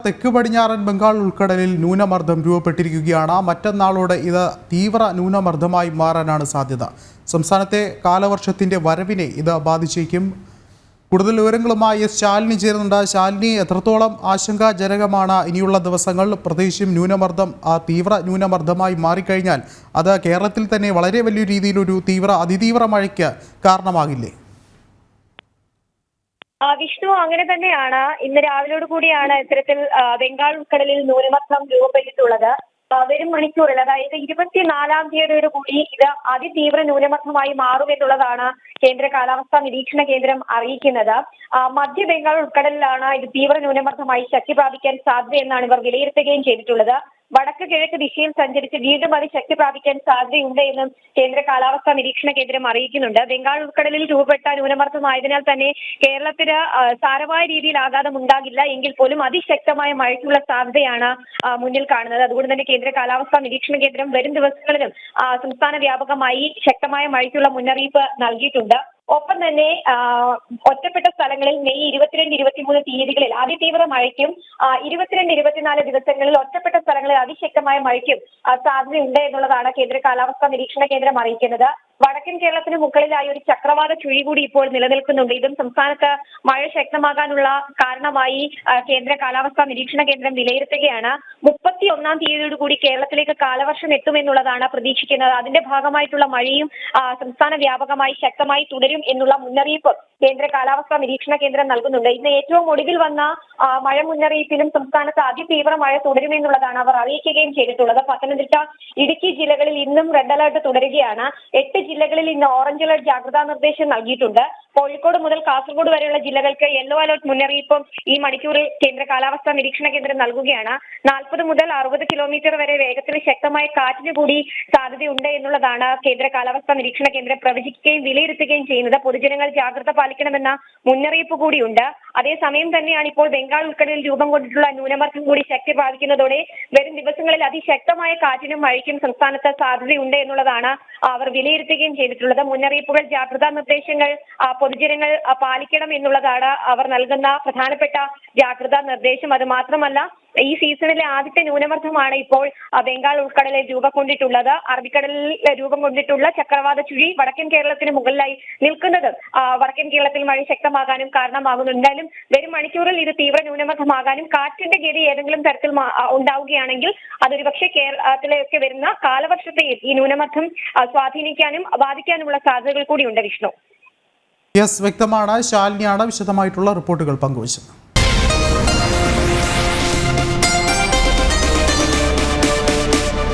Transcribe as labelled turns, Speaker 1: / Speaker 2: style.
Speaker 1: തെക്ക് പടിഞ്ഞാറൻ ബംഗാൾ ഉൾക്കടലിൽ ന്യൂനമർദ്ദം രൂപപ്പെട്ടിരിക്കുകയാണ്. മറ്റന്നാളോടെ ഇത് തീവ്ര ന്യൂനമർദ്ദമായി മാറാനാണ് സാധ്യത. സംസ്ഥാനത്തെ കാലവർഷത്തിന്റെ വരവിനെ ഇത് ബാധിച്ചേക്കും. കൂടുതൽ വിവരങ്ങളുമായി ശാലിനി ചേരുന്നുണ്ട്. ശാലിനി, എത്രത്തോളം ആശങ്കാജനകമാണ് ഇനിയുള്ള ദിവസങ്ങൾ? പ്രത്യേകിച്ചും ന്യൂനമർദ്ദം തീവ്ര ന്യൂനമർദ്ദമായി മാറിക്കഴിഞ്ഞാൽ അത് കേരളത്തിൽ തന്നെ വളരെ വലിയ രീതിയിലൊരു അതിതീവ്ര മഴയ്ക്ക് കാരണമാകില്ലേ?
Speaker 2: വിഷ്ണു, അങ്ങനെ തന്നെയാണ്. ഇന്ന് രാവിലോട് കൂടിയാണ് ഇത്തരത്തിൽ ബംഗാൾ ഉൾക്കടലിൽ ന്യൂനമർദ്ദം രൂപപ്പെട്ടിട്ടുള്ളത്. വരും മണിക്കൂറിൽ, അതായത് 24-ാം തീയതിയോട് കൂടി ഇത് അതിതീവ്ര ന്യൂനമർദ്ദമായി മാറുമെന്നുള്ളതാണ് കേന്ദ്ര കാലാവസ്ഥാ നിരീക്ഷണ കേന്ദ്രം അറിയിക്കുന്നത്. മധ്യ ബംഗാൾ ഉൾക്കടലിലാണ് ഇത് തീവ്ര ന്യൂനമർദ്ദമായി ശക്തി പ്രാപിക്കാൻ സാധ്യതയെന്നാണ് ഇവർ വിലയിരുത്തുകയും ചെയ്തിട്ടുള്ളത്. വടക്ക് കിഴക്ക് ദിശയിൽ സഞ്ചരിച്ച് വീണ്ടും അത് ശക്തി പ്രാപിക്കാൻ സാധ്യതയുണ്ട് എന്നും കേന്ദ്ര കാലാവസ്ഥാ നിരീക്ഷണ കേന്ദ്രം അറിയിക്കുന്നുണ്ട്. ബംഗാൾ ഉൾക്കടലിൽ രൂപപ്പെട്ട ന്യൂനമർദ്ദമായതിനാൽ തന്നെ കേരളത്തിന് സാരമായ രീതിയിൽ ആഘാതം ഉണ്ടാകില്ല എങ്കിൽ പോലും അതിശക്തമായ മഴയ്ക്കുള്ള സാധ്യതയാണ് മുന്നിൽ കാണുന്നത്. അതുകൊണ്ട് തന്നെ കേന്ദ്ര കാലാവസ്ഥാ നിരീക്ഷണ കേന്ദ്രം വരും ദിവസങ്ങളിലും സംസ്ഥാന വ്യാപകമായി ശക്തമായ മഴയ്ക്കുള്ള മുന്നറിയിപ്പ് നൽകിയിട്ടുണ്ട്. ഒപ്പം തന്നെ ഒറ്റപ്പെട്ട സ്ഥലങ്ങളിൽ മെയ് 22-23 തീയതികളിൽ അതിതീവ്ര മഴയ്ക്കും 22-24 ദിവസങ്ങളിൽ ഒറ്റപ്പെട്ട സ്ഥലങ്ങളിൽ അതിശക്തമായ മഴയ്ക്കും സാധ്യതയുണ്ട് എന്നുള്ളതാണ് കേന്ദ്ര കാലാവസ്ഥാ നിരീക്ഷണ കേന്ദ്രം അറിയിക്കുന്നത്. വടക്കൻ കേരളത്തിന് മുകളിലായി ഒരു ചക്രവാത ചുഴി കൂടി ഇപ്പോൾ നിലനിൽക്കുന്നുണ്ട്. ഇതും സംസ്ഥാനത്ത് മഴ ശക്തമാകാനുള്ള കാരണമായി കേന്ദ്ര കാലാവസ്ഥാ നിരീക്ഷണ കേന്ദ്രം വിലയിരുത്തുകയാണ്. 31-ാം തീയതിയോടുകൂടി കേരളത്തിലേക്ക് കാലവർഷം എത്തുമെന്നുള്ളതാണ് പ്രതീക്ഷിക്കുന്നത്. അതിന്റെ ഭാഗമായിട്ടുള്ള മഴയും സംസ്ഥാന വ്യാപകമായി ശക്തമായി തുടരും എന്നുള്ള മുന്നറിയിപ്പ് കേന്ദ്ര കാലാവസ്ഥാ നിരീക്ഷണ കേന്ദ്രം നൽകുന്നുണ്ട്. ഇന്ന് ഏറ്റവും ഒടുവിൽ വന്ന മഴ മുന്നറിയിപ്പിലും സംസ്ഥാനത്ത് അതിതീവ്ര മഴ തുടരുമെന്നുള്ളതാണ് അവർ അറിയിക്കുകയും ചെയ്തിട്ടുള്ളത്. പത്തനംതിട്ട, ഇടുക്കി ജില്ലകളിൽ ഇന്നും റെഡ് അലർട്ട് തുടരുകയാണ്. 8 ജില്ലകളിൽ ഇന്ന് ഓറഞ്ച് അലർട്ട് ജാഗ്രതാ നിർദ്ദേശം നൽകിയിട്ടുണ്ട്. കോഴിക്കോട് മുതൽ കാസർഗോഡ് വരെയുള്ള ജില്ലകൾക്ക് യെല്ലോ അലർട്ട് മുന്നറിയിപ്പും ഈ മണിക്കൂറിൽ കേന്ദ്ര കാലാവസ്ഥാ നിരീക്ഷണ കേന്ദ്രം നൽകുകയാണ്. 40 മുതൽ 60 കിലോമീറ്റർ വരെ വേഗത്തിൽ ശക്തമായ കാറ്റിന് കൂടി സാധ്യതയുണ്ട് എന്നുള്ളതാണ് കേന്ദ്ര കാലാവസ്ഥാ നിരീക്ഷണ കേന്ദ്രം പ്രവചിക്കുകയും വിലയിരുത്തുകയും ചെയ്യുന്നത്. പൊതുജനങ്ങൾ ജാഗ്രത പാലിക്കണമെന്ന മുന്നറിയിപ്പ് കൂടിയുണ്ട്. അതേസമയം തന്നെയാണ് ഇപ്പോൾ ബംഗാൾ ഉൾക്കടലിൽ രൂപം കൊണ്ടിട്ടുള്ള ന്യൂനമർദ്ദം കൂടി ശക്തി പ്രാപിക്കുന്നതോടെ വരും ദിവസങ്ങളിൽ അതിശക്തമായ കാറ്റിനും മഴയ്ക്കും സംസ്ഥാനത്ത് സാധ്യതയുണ്ട് എന്നുള്ളതാണ് അവർ വിലയിരുത്തുകയും ചെയ്തിട്ടുള്ളത്. മുന്നറിയിപ്പുകൾ, ജാഗ്രതാ നിർദ്ദേശങ്ങൾ പൊതുജനങ്ങൾ പാലിക്കണം എന്നുള്ളതാണ് അവർ നൽകുന്ന പ്രധാനപ്പെട്ട ജാഗ്രതാ നിർദ്ദേശം. അത് മാത്രമല്ല, ഈ സീസണിലെ ആദ്യത്തെ ന്യൂനമർദ്ദമാണ് ഇപ്പോൾ ബംഗാൾ ഉൾക്കടലിൽ രൂപം കൊണ്ടിട്ടുള്ളത്. അറബിക്കടലിൽ രൂപം കൊണ്ടിട്ടുള്ള ചക്രവാത ചുഴി വടക്കൻ കേരളത്തിന് മുകളിലായി നിൽക്കുന്നത് വടക്കൻ കേരളത്തിൽ മഴ ശക്തമാകാനും കാരണമാകുന്നു. എന്തായാലും വരും മണിക്കൂറിൽ ഇത് തീവ്ര ന്യൂനമർദ്ദമാകാനും കാറ്റിന്റെ ഗതി ഏതെങ്കിലും തരത്തിൽ ഉണ്ടാവുകയാണെങ്കിൽ അതൊരു പക്ഷേ കേരളത്തിലേക്ക് വരുന്ന കാലവർഷത്തെ ഈ ന്യൂനമർദ്ദം സ്വാധീനിക്കാനും ബാധിക്കാനുമുള്ള സാധ്യതകൾ കൂടിയുണ്ട്. വിഷ്ണു,
Speaker 1: യെസ്, വ്യക്തമാണ്. ശാലിനിയാണ് വിശദമായിട്ടുള്ള റിപ്പോർട്ടുകൾ പങ്കുവച്ചത്.